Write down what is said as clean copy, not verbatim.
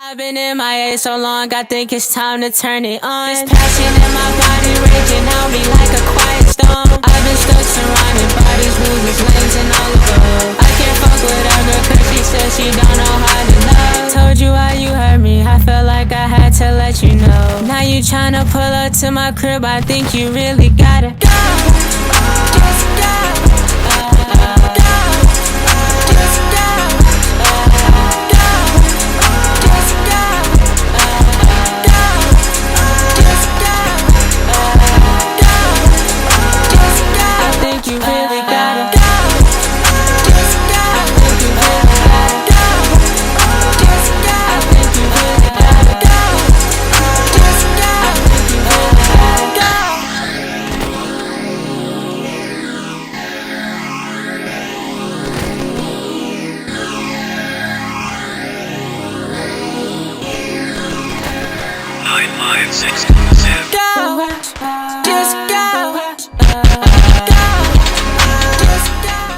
I've been MIA so long, I think it's time to turn it on. This passion in my body raging out me like a quiet storm. I've been stuck surrounded by these losers, lanes and all of them. I can't fuck with her girl cause she said she don't know how to love. Told you why you hurt me, I felt like I had to let you know. Now you tryna pull up to my crib, I think you really gotta go. Just go. Exclusive. Go, just go, go, just go.